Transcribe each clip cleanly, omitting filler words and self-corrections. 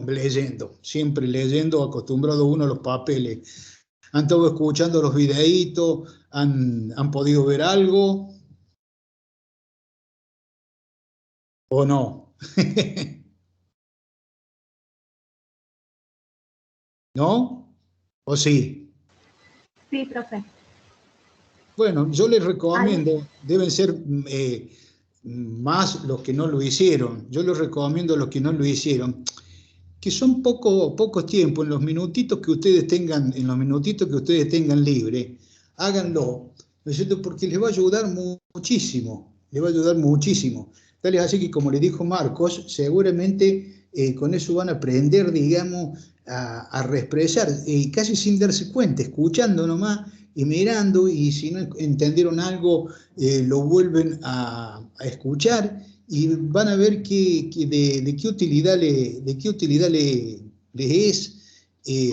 leyendo, siempre leyendo, acostumbrado uno a los papeles. ¿Han estado escuchando los videitos? ¿Han podido ver algo? ¿O no? ¿No? ¿O sí? Sí, profe. Bueno, yo les recomiendo, deben ser más los que no lo hicieron. Yo les recomiendo a los que no lo hicieron, que son pocos tiempos, en los minutitos que ustedes tengan, libre, háganlo, ¿no es cierto? Porque les va a ayudar muchísimo, les va a ayudar muchísimo. Tal es así que, como le dijo Marcos, seguramente con eso van a aprender, digamos, a reexpresar, casi sin darse cuenta, escuchando nomás y mirando, y si no entendieron algo, lo vuelven a escuchar, y van a ver de qué utilidad les es,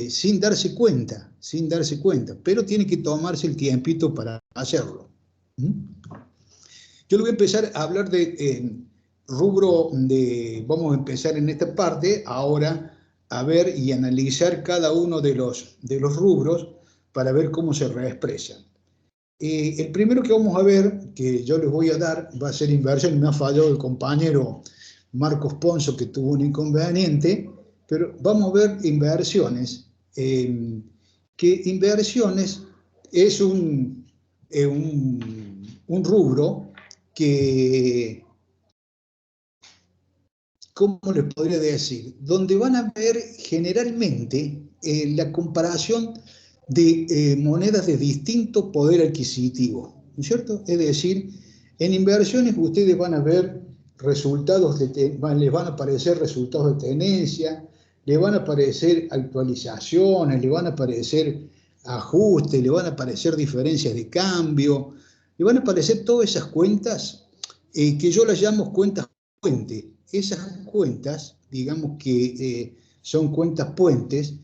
sin darse cuenta, pero tiene que tomarse el tiempito para hacerlo. Yo le voy a empezar a hablar de vamos a empezar en esta parte ahora a ver y analizar cada uno de los rubros para ver cómo se reexpresan. El primero que vamos a ver, que yo les voy a dar, va a ser inversión. Me ha fallado el compañero Marcos Ponzo, que tuvo un inconveniente, pero vamos a ver inversiones. Que inversiones es un rubro que, ¿cómo les podría decir? Donde van a ver generalmente la comparación de monedas de distinto poder adquisitivo, ¿no es cierto? Es decir, en inversiones ustedes van a ver resultados, les van a aparecer resultados de tenencia, les van a aparecer actualizaciones, les van a aparecer ajustes, les van a aparecer diferencias de cambio, les van a aparecer todas esas cuentas que yo las llamo cuentas puente. Esas cuentas, digamos que son cuentas puentes.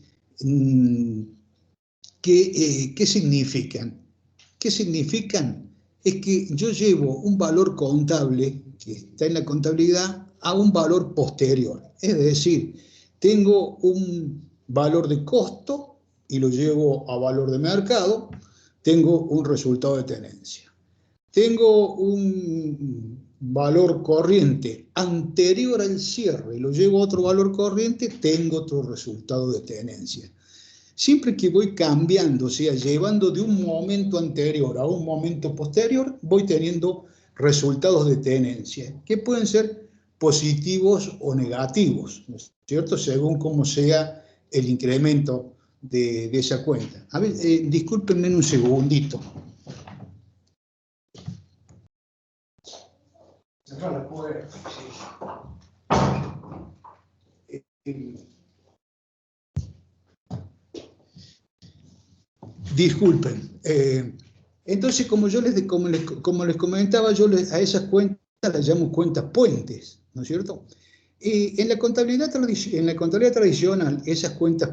¿Qué significan? ¿Qué significan? Es que yo llevo un valor contable que está en la contabilidad a un valor posterior. Es decir, tengo un valor de costo y lo llevo a valor de mercado, tengo un resultado de tenencia. Tengo un valor corriente anterior al cierre y lo llevo a otro valor corriente, tengo otro resultado de tenencia. Siempre que voy cambiando, o sea, llevando de un momento anterior a un momento posterior, voy teniendo resultados de tenencia, que pueden ser positivos o negativos, ¿no es cierto? Según cómo sea el incremento de esa cuenta. A ver, discúlpenme un segundito. Cerrar la puerta. Disculpen. Entonces, como les comentaba, yo a esas cuentas las llamo cuentas puentes, ¿no es cierto? En la contabilidad tradicional, esas cuentas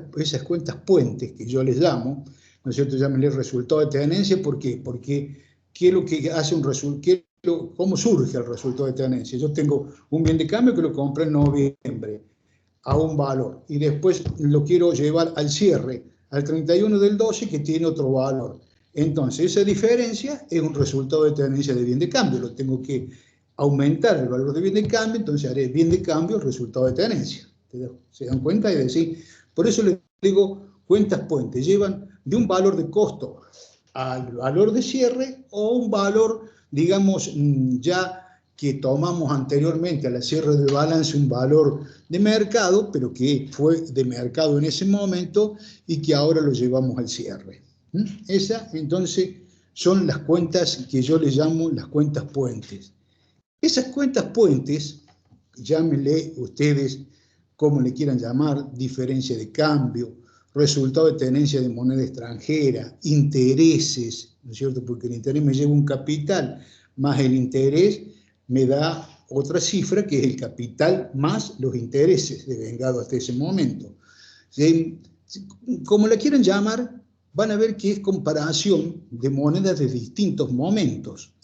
puentes que yo les llamo, ¿no es cierto? Llámenle resultado de tenencia. ¿Por qué? Porque ¿qué es lo que hace un resultado? ¿Cómo surge el resultado de tenencia? Yo tengo un bien de cambio que lo compré en noviembre a un valor y después lo quiero llevar al cierre, al 31 del 12, que tiene otro valor. Entonces, esa diferencia es un resultado de tenencia de bien de cambio. Lo tengo que aumentar el valor de bien de cambio, entonces haré bien de cambio, resultado de tenencia. ¿Se dan cuenta? Es decir, por eso les digo, cuentas puentes llevan de un valor de costo al valor de cierre, o un valor, digamos, ya que tomamos anteriormente a la cierre del balance, un valor de mercado, pero que fue de mercado en ese momento y que ahora lo llevamos al cierre. Esas, entonces, son las cuentas que yo les llamo las cuentas puentes. Esas cuentas puentes, llámenle ustedes como le quieran llamar, diferencia de cambio, resultado de tenencia de moneda extranjera, intereses, ¿no es cierto? Porque el interés me lleva un capital, más el interés me da otra cifra, que es el capital más los intereses devengado hasta ese momento. Como la quieran llamar, van a ver que es comparación de monedas de distintos momentos.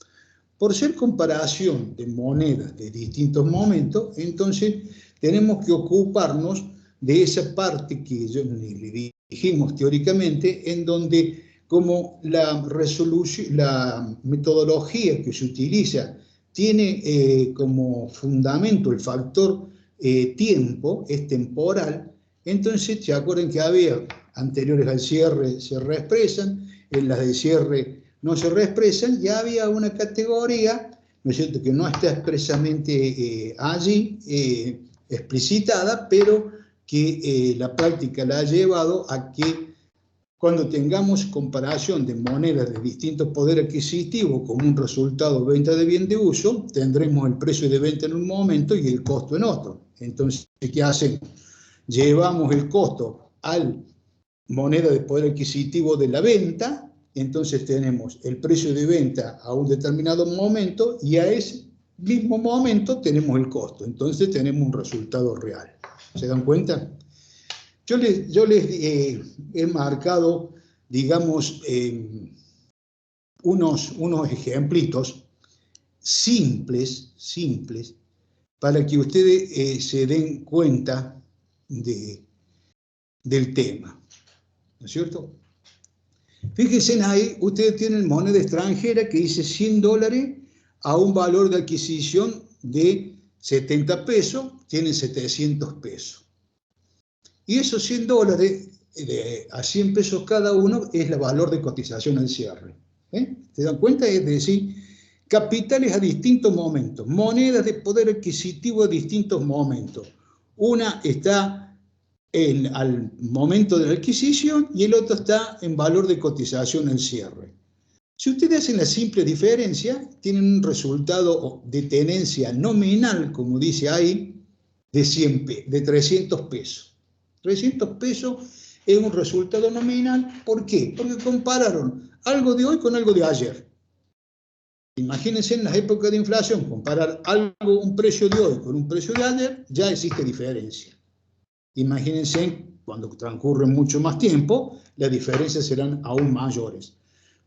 Por ser comparación de monedas de distintos momentos, entonces tenemos que ocuparnos de esa parte que le dijimos teóricamente, en donde como la metodología que se utiliza tiene como fundamento el factor tiempo, es temporal, entonces se acuerdan que había anteriores al cierre se reexpresan, en las de cierre no se reexpresan, y había una categoría, ¿no es cierto?, que no está expresamente allí explicitada, pero que la práctica la ha llevado a que cuando tengamos comparación de monedas de distintos poderes adquisitivos como un resultado de venta de bien de uso, tendremos el precio de venta en un momento y el costo en otro. Entonces, ¿qué hacemos? Llevamos el costo al moneda de poder adquisitivo de la venta, entonces tenemos el precio de venta a un determinado momento y a ese mismo momento tenemos el costo. Entonces tenemos un resultado real. ¿Se dan cuenta? Yo les he marcado, digamos, unos ejemplitos simples, para que ustedes se den cuenta del tema. ¿No es cierto? Fíjense ahí, ustedes tienen moneda extranjera que dice $100 a un valor de adquisición de 70 pesos, tienen 700 pesos. Y esos $100 a 100 pesos cada uno es el valor de cotización al cierre. ¿Se dan cuenta? Es decir, capitales a distintos momentos, monedas de poder adquisitivo a distintos momentos. Una está al momento de la adquisición y el otro está en valor de cotización al cierre. Si ustedes hacen la simple diferencia, tienen un resultado de tenencia nominal, como dice ahí, de 300 pesos. 300 pesos es un resultado nominal. ¿Por qué? Porque compararon algo de hoy con algo de ayer. Imagínense en las épocas de inflación, comparar un precio de hoy con un precio de ayer, ya existe diferencia. Imagínense cuando transcurre mucho más tiempo, las diferencias serán aún mayores.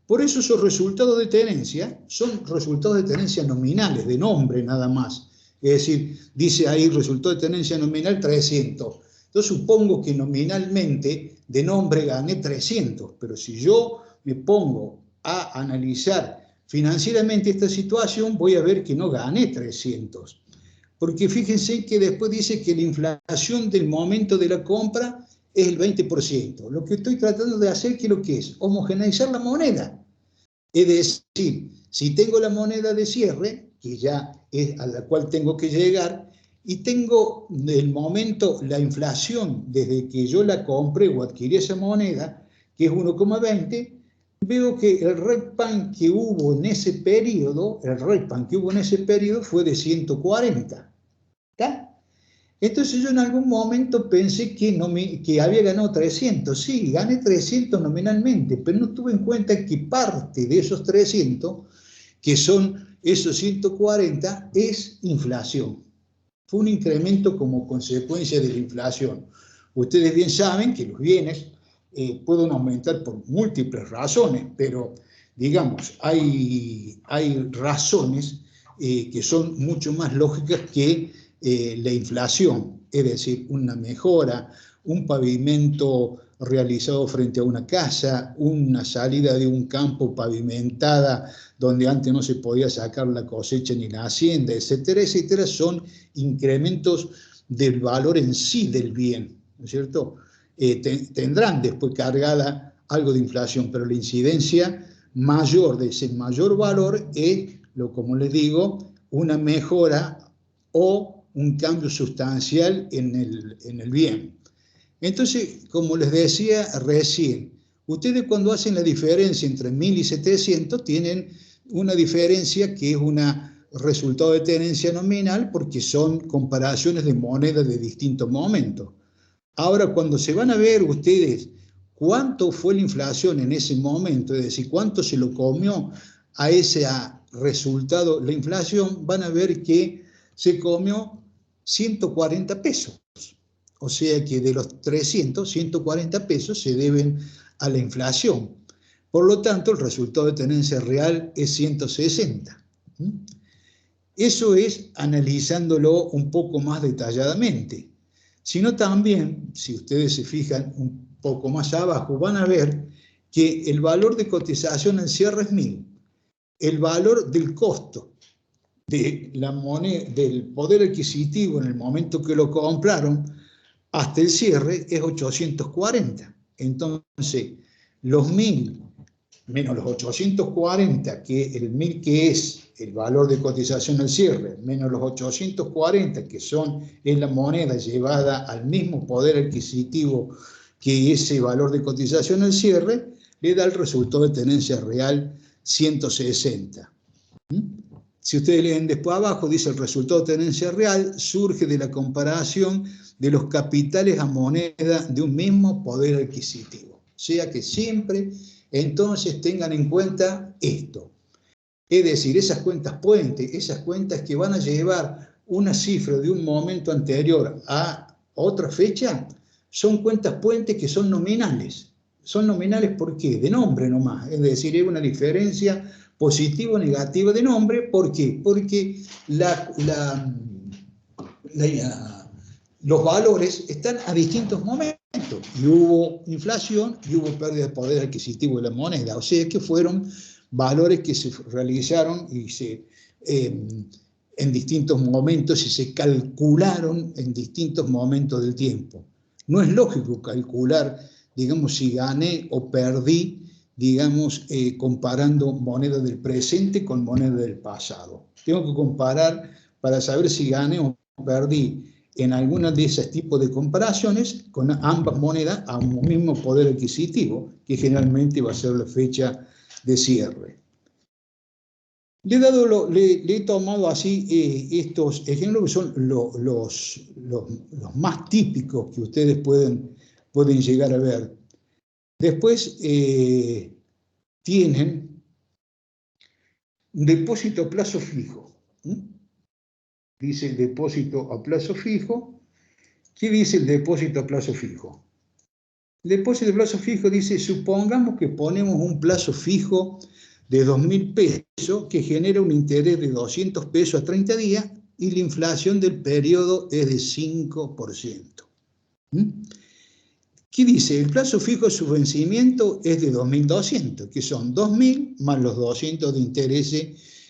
Por eso esos resultados de tenencia son resultados de tenencia nominales, de nombre nada más. Es decir, dice ahí resultado de tenencia nominal 300. Yo supongo que nominalmente de nombre gané 300, pero si yo me pongo a analizar financieramente esta situación, voy a ver que no gané 300. Porque fíjense que después dice que la inflación del momento de la compra es el 20%. Lo que estoy tratando de hacer, ¿qué es lo que es? Homogeneizar la moneda. Es decir, si tengo la moneda de cierre, que ya es a la cual tengo que llegar, y tengo el momento, la inflación, desde que yo la compré o adquirí esa moneda, que es 1,20, veo que el rate pan que hubo en ese periodo, fue de 140. ¿Está? Entonces yo en algún momento pensé que había ganado 300. Sí, gané 300 nominalmente, pero no tuve en cuenta que parte de esos 300, que son esos 140, es inflación. Fue un incremento como consecuencia de la inflación. Ustedes bien saben que los bienes pueden aumentar por múltiples razones, pero digamos, hay razones que son mucho más lógicas que la inflación, es decir, una mejora, un pavimento realizado frente a una casa, una salida de un campo pavimentada donde antes no se podía sacar la cosecha ni la hacienda, etcétera, etcétera, son incrementos del valor en sí del bien, ¿no es cierto? Tendrán después cargada algo de inflación, pero la incidencia mayor de ese mayor valor es, como les digo, una mejora o un cambio sustancial en el bien. Entonces, como les decía recién, ustedes cuando hacen la diferencia entre 1000 y 700 tienen una diferencia que es un resultado de tenencia nominal porque son comparaciones de monedas de distintos momentos. Ahora, cuando se van a ver ustedes cuánto fue la inflación en ese momento, es decir, cuánto se lo comió a ese resultado la inflación, van a ver que se comió 140 pesos. O sea que de los 300, 140 pesos se deben a la inflación. Por lo tanto, el resultado de tenencia real es 160. Eso es analizándolo un poco más detalladamente. sino también, si ustedes se fijan un poco más abajo, van a ver que el valor de cotización al cierre es 1.000. El valor del costo de la moneda, del poder adquisitivo en el momento que lo compraron hasta el cierre es 840. Entonces, los 1.000 menos los 840, que el 1.000 que es el valor de cotización al cierre, menos los 840 que es la moneda llevada al mismo poder adquisitivo que ese valor de cotización al cierre, le da el resultado de tenencia real 160. Si ustedes leen después abajo, dice el resultado de tenencia real surge de la comparación de los capitales a moneda de un mismo poder adquisitivo. O sea que siempre, entonces, tengan en cuenta esto. Es decir, esas cuentas puente, esas cuentas que van a llevar una cifra de un momento anterior a otra fecha, son cuentas puente que son nominales. Son nominales, ¿por qué? De nombre nomás. Es decir, hay una diferencia positiva o negativa de nombre. ¿Por qué? Porque los valores están a distintos momentos. Y hubo inflación y hubo pérdida de poder adquisitivo de la moneda. O sea que fueron valores que se realizaron y en distintos momentos y se calcularon en distintos momentos del tiempo. No es lógico calcular, digamos, si gané o perdí, digamos, comparando moneda del presente con moneda del pasado. Tengo que comparar para saber si gané o perdí en alguna de esos tipos de comparaciones con ambas monedas a un mismo poder adquisitivo, que generalmente va a ser la fecha de cierre. Le he tomado así estos ejemplos que son los más típicos que ustedes pueden llegar a ver. Después tienen un depósito a plazo fijo. Dice el depósito a plazo fijo. ¿Qué dice el depósito a plazo fijo? El depósito a plazo fijo dice, supongamos que ponemos un plazo fijo de 2.000 pesos que genera un interés de 200 pesos a 30 días y la inflación del periodo es de 5%. ¿Qué dice? El plazo fijo de su vencimiento es de 2.200, que son 2.000 más los 200 de intereses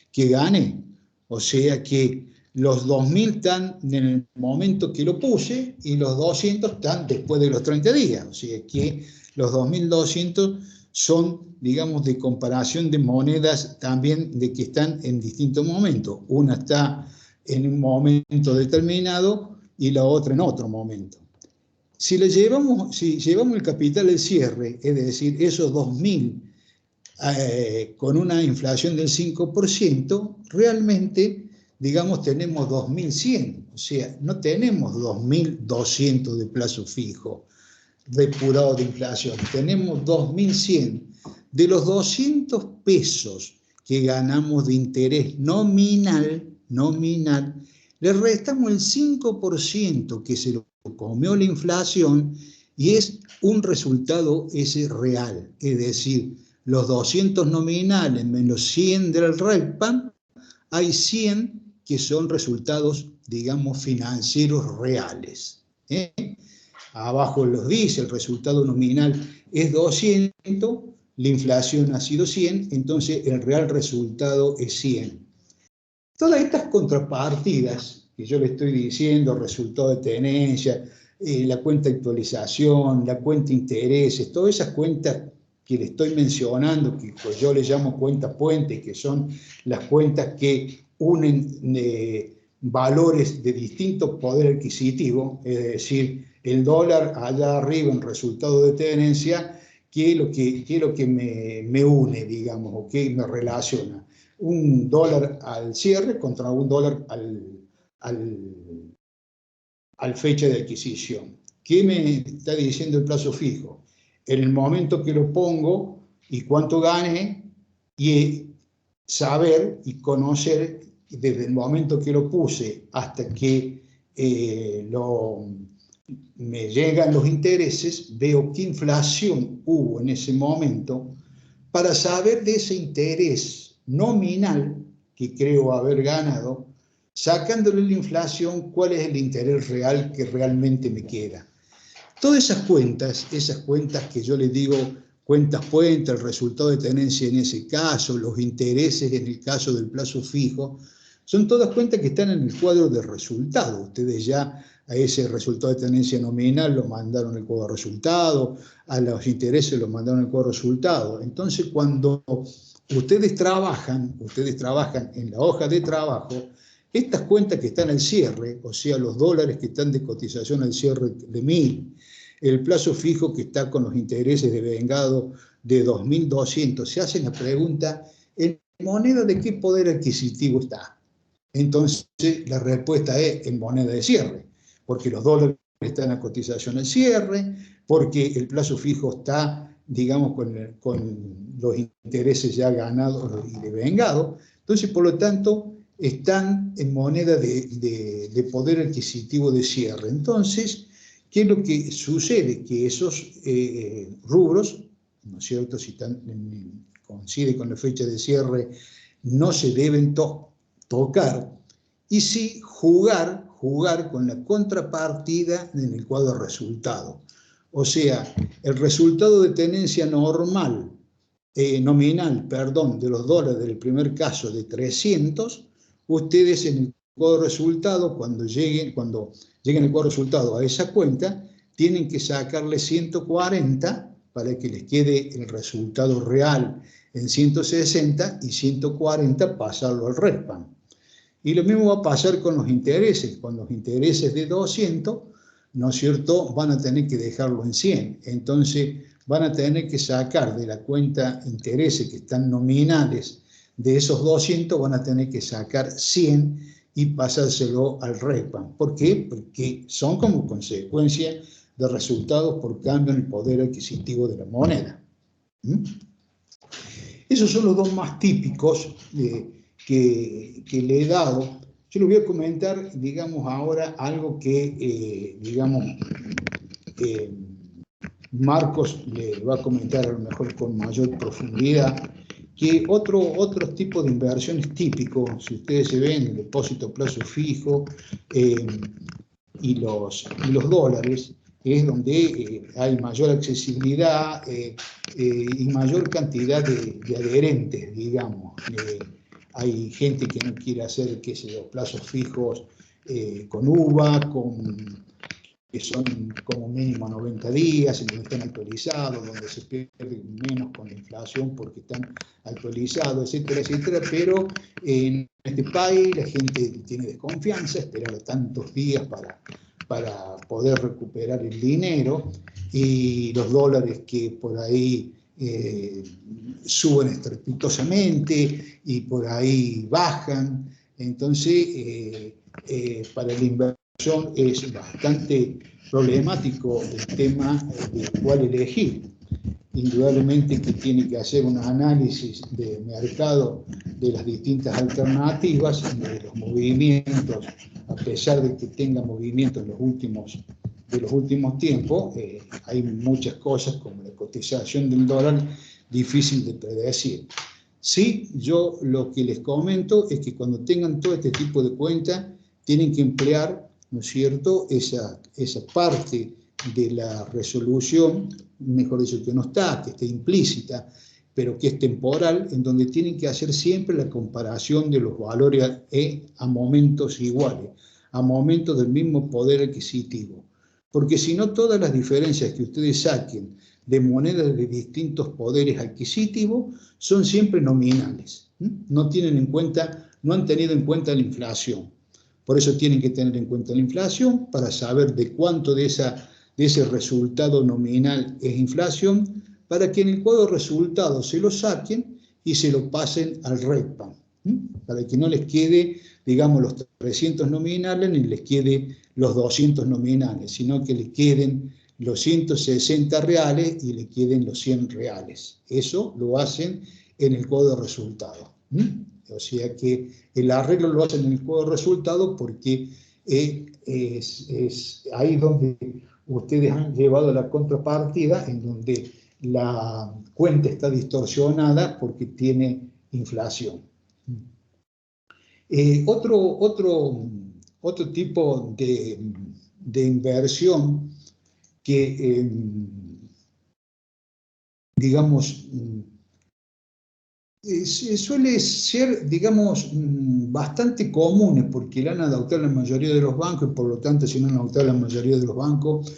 que gané. O sea que los 2.000 están en el momento que lo puse y los 200 están después de los 30 días. O sea que los 2.200 son, digamos, de comparación de monedas también de que están en distintos momentos. Una está en un momento determinado y la otra en otro momento. Si llevamos el capital del cierre, es decir, esos 2.000 con una inflación del 5%, realmente, digamos, tenemos 2.100, o sea, no tenemos 2.200 de plazo fijo depurado de inflación, tenemos 2.100. De los 200 pesos que ganamos de interés nominal, le restamos el 5% que se lo comió la inflación y es un resultado ese real, es decir, los 200 nominales menos 100 del RECPAM, hay 100 que son resultados, digamos, financieros reales. Abajo los dice, el resultado nominal es 200, la inflación ha sido 100, entonces el real resultado es 100. Todas estas contrapartidas que yo le estoy diciendo, resultado de tenencia, la cuenta de actualización, la cuenta de intereses, todas esas cuentas que le estoy mencionando, que pues yo le llamo cuentas puente, que son las cuentas que unen valores de distintos poder adquisitivo, es decir, el dólar allá arriba en resultado de tenencia, que es lo que me une, digamos, o que me relaciona. Un dólar al cierre contra un dólar al fecha de adquisición. ¿Qué me está diciendo el plazo fijo? En el momento que lo pongo y cuánto gane, y saber y conocer desde el momento que lo puse hasta que me llegan los intereses, veo qué inflación hubo en ese momento para saber de ese interés nominal que creo haber ganado, sacándole la inflación, cuál es el interés real que realmente me queda. Todas esas cuentas que yo les digo, cuentas puentes, el resultado de tenencia en ese caso, los intereses en el caso del plazo fijo, son todas cuentas que están en el cuadro de resultado. Ustedes ya a ese resultado de tenencia nominal lo mandaron el cuadro de resultado, a los intereses lo mandaron el cuadro de resultado. Entonces, cuando ustedes trabajan en la hoja de trabajo, estas cuentas que están al cierre, o sea, los dólares que están de cotización al cierre de 1.000, el plazo fijo que está con los intereses de vengado de 2.200, se hacen la pregunta, ¿en moneda de qué poder adquisitivo está? Entonces, la respuesta es en moneda de cierre, porque los dólares están a cotización al cierre, porque el plazo fijo está, digamos, con los intereses ya ganados y devengados. Entonces, por lo tanto, están en moneda de poder adquisitivo de cierre. Entonces, ¿qué es lo que sucede? Que esos rubros, ¿no es cierto?, si coincide con la fecha de cierre, no se deben tocar, y sí jugar con la contrapartida en el cuadro de resultado. O sea, el resultado de tenencia nominal, de los dólares del primer caso de 300, ustedes en el cuadro de resultado, cuando lleguen el cuadro de resultado a esa cuenta, tienen que sacarle 140 para que les quede el resultado real en 160 y 140 pasarlo al RESPAN. Y lo mismo va a pasar con los intereses. Con los intereses de 200, ¿no es cierto?, van a tener que dejarlo en 100. Entonces van a tener que sacar de la cuenta intereses que están nominales de esos 200, van a tener que sacar 100 y pasárselo al RESPAN. ¿Por qué? Porque son como consecuencia de resultados por cambio en el poder adquisitivo de la moneda. Esos son los dos más típicos que le he dado. Yo les voy a comentar, digamos, ahora algo que, Marcos le va a comentar a lo mejor con mayor profundidad, que otros tipos de inversiones típicos, si ustedes se ven, el depósito a plazo fijo y los dólares, es donde hay mayor accesibilidad y mayor cantidad de adherentes, digamos. Hay gente que no quiere hacer, qué sé yo, plazos fijos con UVA, que son como mínimo 90 días, en donde están actualizados, donde se pierde menos con la inflación porque están actualizados, etcétera, etcétera. Pero en este país la gente tiene desconfianza, esperar tantos días para poder recuperar el dinero, y los dólares que por ahí suben estrepitosamente y por ahí bajan. Entonces, para el inversor es bastante problemático el tema de cuál elegir. Indudablemente que tiene que hacer un análisis de mercado de las distintas alternativas, de los movimientos, a pesar de que tenga movimientos en los últimos tiempos, hay muchas cosas como la cotización del dólar difícil de predecir. Sí, yo lo que les comento es que cuando tengan todo este tipo de cuentas, tienen que emplear, ¿no es cierto?, esa parte de la resolución, mejor dicho, que no está, que está implícita, pero que es temporal, en donde tienen que hacer siempre la comparación de los valores a momentos iguales, a momentos del mismo poder adquisitivo. Porque si no, todas las diferencias que ustedes saquen de monedas de distintos poderes adquisitivos son siempre nominales. No han tenido en cuenta la inflación. Por eso tienen que tener en cuenta la inflación para saber de cuánto de ese resultado nominal es inflación, para que en el cuadro de resultados se lo saquen y se lo pasen al RESPAN, para que no les quede, digamos, los 300 nominales ni les quede los 200 nominales, sino que les queden los 160 reales y les queden los 100 reales. Eso lo hacen en el cuadro de resultados. O sea que el arreglo lo hacen en el cuadro de resultados porque es ahí donde ustedes han llevado la contrapartida, en donde la cuenta está distorsionada porque tiene inflación. Otro tipo de inversión que, digamos, suele ser, digamos, bastante comunes, porque la han adoptado la mayoría de los bancos, y por lo tanto, si no han adoptado la mayoría de los bancos,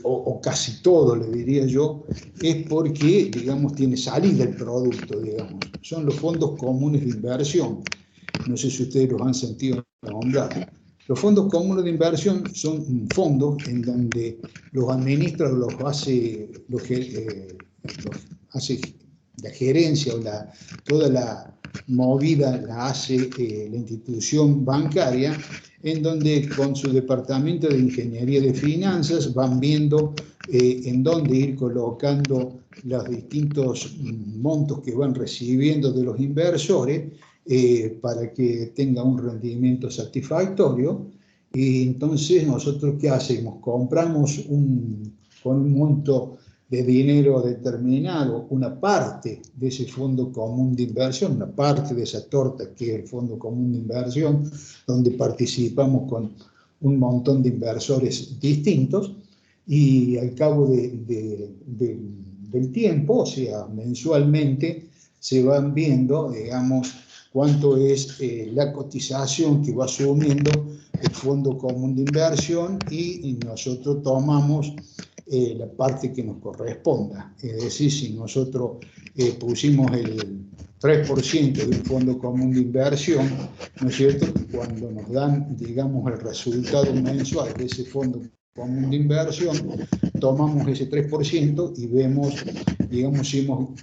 o casi todo, le diría yo, es porque, digamos, tiene salida el producto, digamos. Son los fondos comunes de inversión. No sé si ustedes los han sentido nombrar. Los fondos comunes de inversión son fondos en donde los administra, los hace la gerencia, toda la movida la hace la institución bancaria, en donde con su departamento de ingeniería de finanzas van viendo en dónde ir colocando los distintos montos que van recibiendo de los inversores para que tenga un rendimiento satisfactorio. Y entonces nosotros, ¿qué hacemos? Compramos con un monto de dinero determinado, una parte de ese fondo común de inversión, una parte de esa torta que es el fondo común de inversión, donde participamos con un montón de inversores distintos, y al cabo del tiempo, o sea, mensualmente, se van viendo, digamos, cuánto es la cotización que va asumiendo el fondo común de inversión, y nosotros tomamos la parte que nos corresponda. Es decir, si nosotros pusimos el 3% de un fondo común de inversión, ¿no es cierto? Cuando nos dan, digamos, el resultado mensual de ese fondo común de inversión, tomamos ese 3% y vemos, digamos,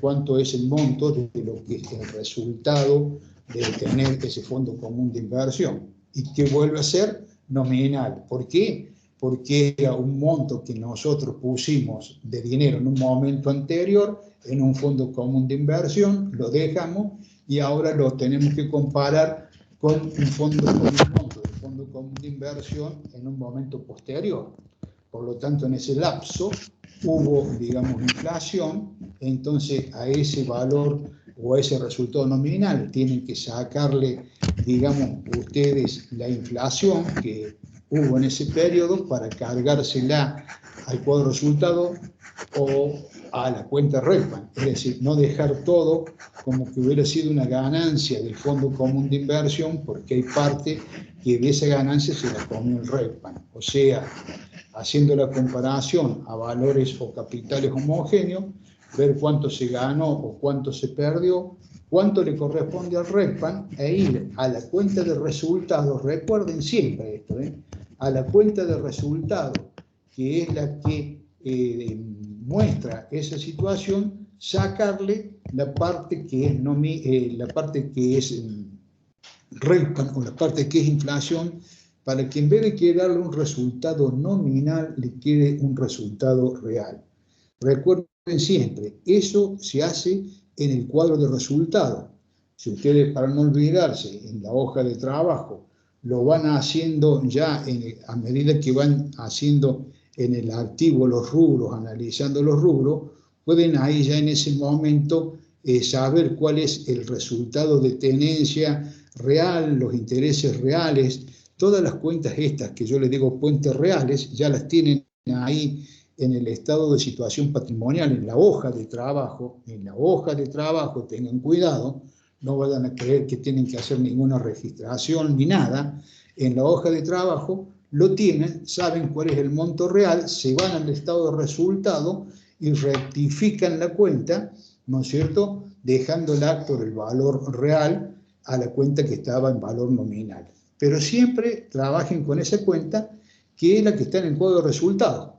cuánto es el monto de lo que es el resultado de tener ese fondo común de inversión, y que vuelve a ser nominal. ¿Por qué? Porque era un monto que nosotros pusimos de dinero en un momento anterior en un fondo común de inversión, lo dejamos y ahora lo tenemos que comparar con un monto de fondo común de inversión en un momento posterior. Por lo tanto, en ese lapso hubo, digamos, inflación, entonces a ese valor o a ese resultado nominal tienen que sacarle, digamos, ustedes la inflación que hubo en ese periodo para cargársela al cuadro resultado o a la cuenta REPAN, es decir, no dejar todo como que hubiera sido una ganancia del fondo común de inversión, porque hay parte que de esa ganancia se la comió el REPAN. O sea, haciendo la comparación a valores o capitales homogéneos, ver cuánto se ganó o cuánto se perdió, cuánto le corresponde al REPAN, e ir a la cuenta de resultados. Recuerden siempre esto, a la cuenta de resultados, que es la que muestra esa situación, sacarle la parte que es REPAN o la parte que es inflación, para que en vez de quedarle un resultado nominal, le quede un resultado real. Recuerden siempre, eso se hace en el cuadro de resultados. Si ustedes, para no olvidarse, en la hoja de trabajo, lo van haciendo ya a medida que van haciendo en el activo los rubros, analizando los rubros, pueden ahí ya en ese momento saber cuál es el resultado de tenencia real, los intereses reales. Todas las cuentas estas que yo les digo cuentas reales, ya las tienen ahí en el estado de situación patrimonial, en la hoja de trabajo. En la hoja de trabajo, tengan cuidado, no vayan a creer que tienen que hacer ninguna registración ni nada. En la hoja de trabajo lo tienen, saben cuál es el monto real, se van al estado de resultado y rectifican la cuenta, ¿no es cierto?, dejándola por el valor real a la cuenta que estaba en valor nominal. Pero siempre trabajen con esa cuenta, que es la que está en el cuadro de resultados.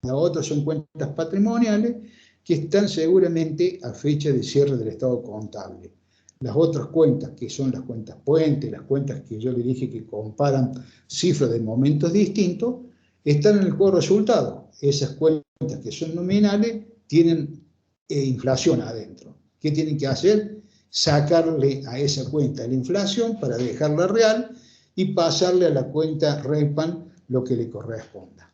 Las otras son cuentas patrimoniales que están seguramente a fecha de cierre del estado contable. Las otras cuentas, que son las cuentas puente, las cuentas que yo le dije que comparan cifras de momentos distintos, están en el cuadro de resultados. Esas cuentas que son nominales tienen inflación adentro. ¿Qué tienen que hacer? Sacarle a esa cuenta la inflación para dejarla real y pasarle a la cuenta REPAN lo que le corresponda.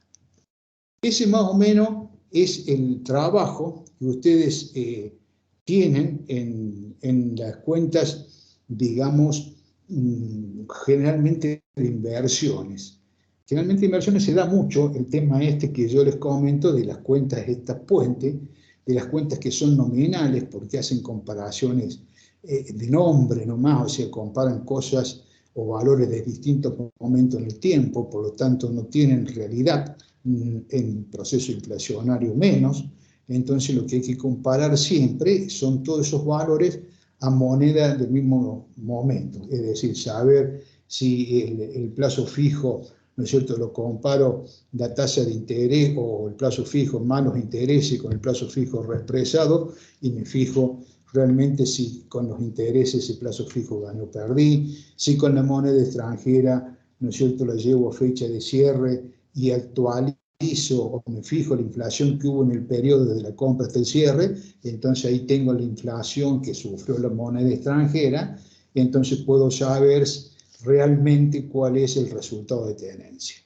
Ese más o menos es el trabajo que ustedes tienen en las cuentas, digamos, generalmente de inversiones. Generalmente inversiones se da mucho el tema este que yo les comento de las cuentas estas puentes, de las cuentas que son nominales porque hacen comparaciones de nombre nomás, o sea, comparan cosas o valores de distintos momentos en el tiempo, por lo tanto no tienen realidad en proceso inflacionario menos. Entonces lo que hay que comparar siempre son todos esos valores a moneda del mismo momento, es decir, saber si el plazo fijo, ¿no es cierto?, lo comparo la tasa de interés o el plazo fijo más los intereses con el plazo fijo reexpresado y me fijo realmente si con los intereses ese plazo fijo gané o perdí, si con la moneda extranjera, ¿no es cierto?, la llevo a fecha de cierre y actualizo o me fijo la inflación que hubo en el periodo desde la compra hasta el cierre, entonces ahí tengo la inflación que sufrió la moneda extranjera, y entonces puedo saber realmente cuál es el resultado de tenencia.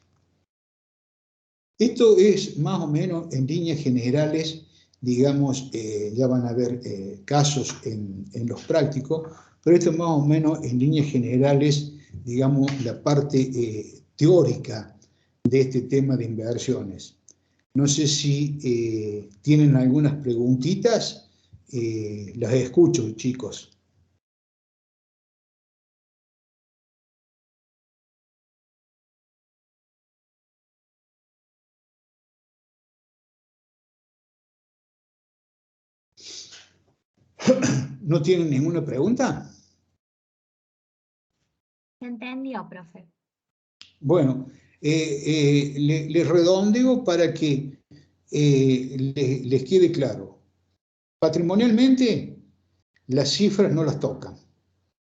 Esto es más o menos en líneas generales, digamos, ya van a haber casos en los prácticos, pero esto es más o menos en líneas generales, digamos, la parte teórica de este tema de inversiones. No sé si tienen algunas preguntitas, las escucho, chicos. ¿No tienen ninguna pregunta? Se entendió, profe. Bueno, les redondeo para que les quede claro. Patrimonialmente, las cifras no las tocan.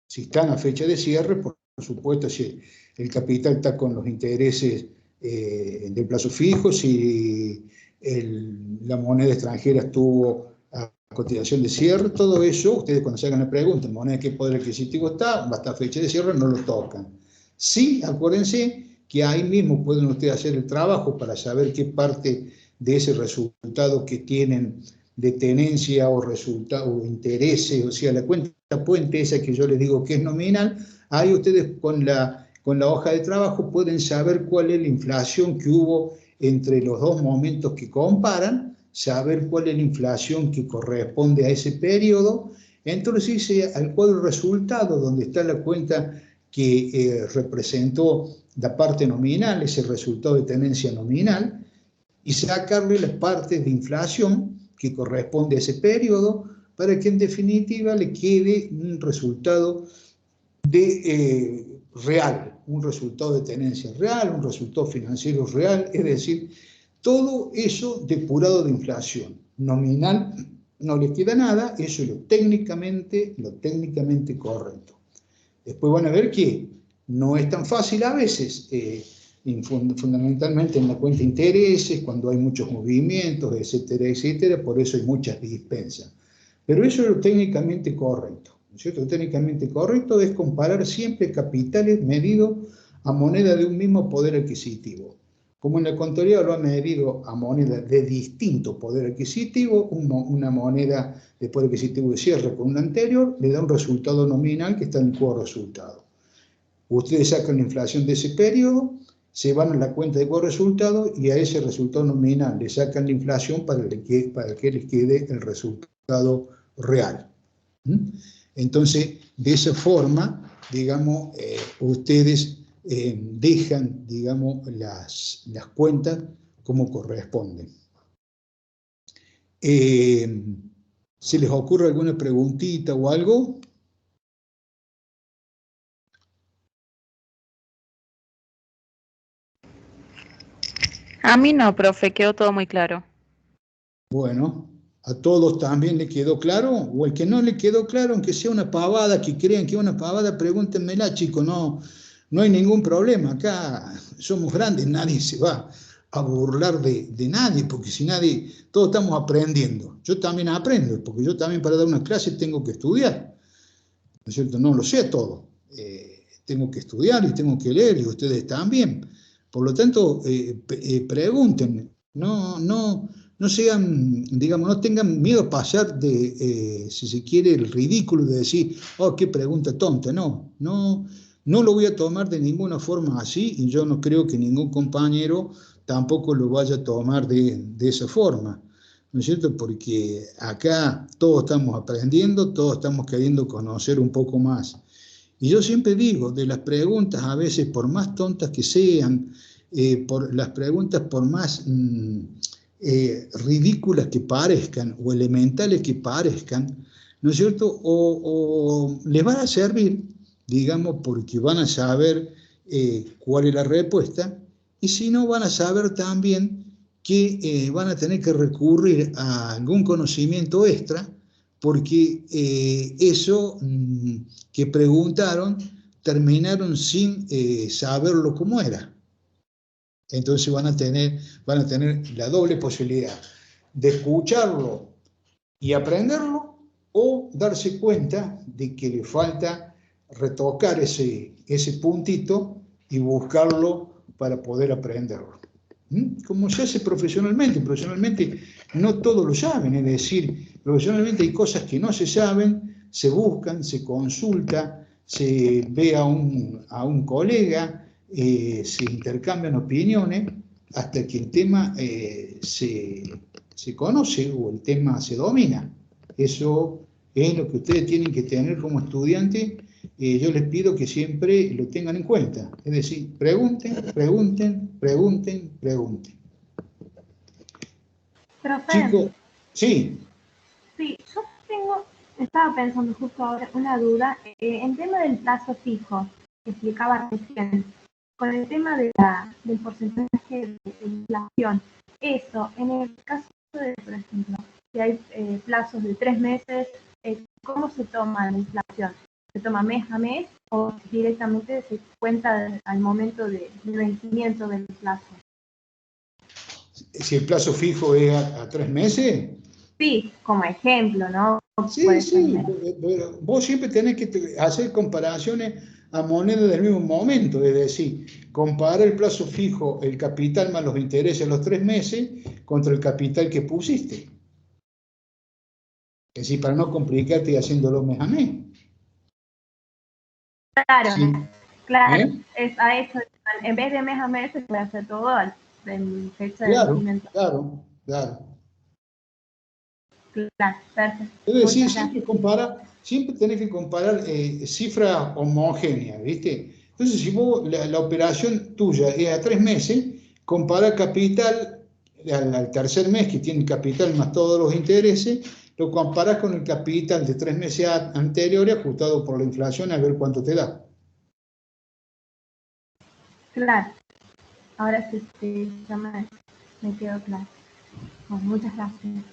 Si están a fecha de cierre, por supuesto, si el capital está con los intereses del plazo fijo, si la moneda extranjera estuvo a cotización de cierre, todo eso, ustedes cuando se hagan la pregunta, moneda qué poder adquisitivo está, va a estar a fecha de cierre, no lo tocan. Sí, acuérdense que ahí mismo pueden ustedes hacer el trabajo para saber qué parte de ese resultado que tienen de tenencia o resultado o intereses, o sea, la cuenta puente esa que yo les digo que es nominal, ahí ustedes con la hoja de trabajo pueden saber cuál es la inflación que hubo entre los dos momentos que comparan, saber cuál es la inflación que corresponde a ese periodo, entonces al cuadro resultado donde está la cuenta que representó la parte nominal, ese resultado de tenencia nominal, y sacarle las partes de inflación que corresponde a ese periodo para que en definitiva le quede un resultado real, un resultado de tenencia real, un resultado financiero real, es decir, todo eso depurado de inflación. Nominal no le queda nada, eso es lo técnicamente correcto. Después van a ver que no es tan fácil a veces, fundamentalmente en la cuenta de intereses, cuando hay muchos movimientos, etcétera, etcétera, por eso hay muchas dispensas. Pero eso es lo técnicamente correcto, ¿no es cierto? Lo técnicamente correcto es comparar siempre capitales medidos a moneda de un mismo poder adquisitivo. Como en la contabilidad lo ha medido a moneda de distinto poder adquisitivo, una moneda de poder adquisitivo de cierre con una anterior, le da un resultado nominal que está en el cuadro resultado. Ustedes sacan la inflación de ese periodo, se van a la cuenta de cuadro resultado y a ese resultado nominal le sacan la inflación para que les quede el resultado real. Entonces, de esa forma, digamos, ustedes dejan, digamos, las cuentas como corresponden. ¿Se les ocurre alguna preguntita o algo? A mí no, profe, quedó todo muy claro. Bueno, ¿a todos también le quedó claro? O el que no le quedó claro, aunque sea una pavada, que crean que es una pavada, pregúntenmela, chicos, no hay ningún problema. Acá somos grandes, nadie se va a burlar de nadie, porque si nadie, todos estamos aprendiendo. Yo también aprendo, porque yo también para dar una clase tengo que estudiar, ¿no es cierto? No lo sé todo. Tengo que estudiar y tengo que leer, y ustedes también. Por lo tanto, pregúntenme, no sean, digamos, no tengan miedo a pasar de, si se quiere, el ridículo de decir, oh, qué pregunta tonta. No, No lo voy a tomar de ninguna forma así y yo no creo que ningún compañero tampoco lo vaya a tomar de esa forma, ¿no es cierto? Porque acá todos estamos aprendiendo, todos estamos queriendo conocer un poco más. Y yo siempre digo, de las preguntas, a veces por más tontas que sean, por las preguntas por más ridículas que parezcan o elementales que parezcan, ¿no es cierto? O les van a servir, digamos, porque van a saber cuál es la respuesta, y si no, van a saber también que van a tener que recurrir a algún conocimiento extra, porque eso que preguntaron terminaron sin saberlo cómo era. Entonces van a tener la doble posibilidad de escucharlo y aprenderlo, o darse cuenta de que le falta retocar ese puntito y buscarlo para poder aprenderlo. Como se hace profesionalmente. Profesionalmente no todos lo saben, es decir, profesionalmente hay cosas que no se saben, se buscan, se consulta, se ve a un colega, se intercambian opiniones hasta que el tema se conoce o el tema se domina. Eso es lo que ustedes tienen que tener como estudiantes. Yo les pido que siempre lo tengan en cuenta. Es decir, pregunten, pregunten, pregunten, pregunten. Profe, Chicos, sí. sí, estaba pensando justo ahora una duda en tema del plazo fijo que explicaba recién, con el tema del porcentaje de inflación. Eso, en el caso de, por ejemplo, si hay plazos de 3 meses, ¿cómo se toma la inflación? ¿Se toma mes a mes o directamente se cuenta al momento del vencimiento del plazo? Si el plazo fijo es a 3 meses. Sí, como ejemplo, ¿no? Sí, sí, pero vos siempre tenés que hacer comparaciones a moneda del mismo momento, es decir, comparar el plazo fijo, el capital más los intereses a los 3 meses, contra el capital que pusiste. Es decir, para no complicarte haciéndolo mes a mes. Claro, Sí. claro, es a eso, en vez de mes a mes se puede hacer todo en fecha de vencimiento. Claro. Claro, perfecto. Es decir, siempre tenés que comparar cifras homogéneas, ¿viste? Entonces, si vos la operación tuya es a 3 meses, compara capital al tercer mes, que tiene capital más todos los intereses, lo comparás con el capital de 3 meses anteriores ajustado por la inflación, a ver cuánto te da. Claro, ahora sí, ya me quedó claro. Bueno, muchas gracias.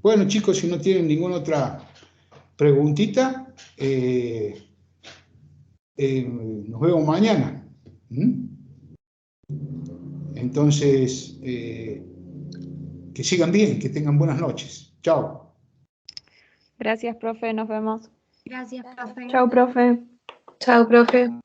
Bueno, chicos, si no tienen ninguna otra preguntita, nos vemos mañana. Entonces, que sigan bien, que tengan buenas noches. Chao. Gracias, profe, nos vemos. Gracias, profe. Chao, profe. Chao, profe.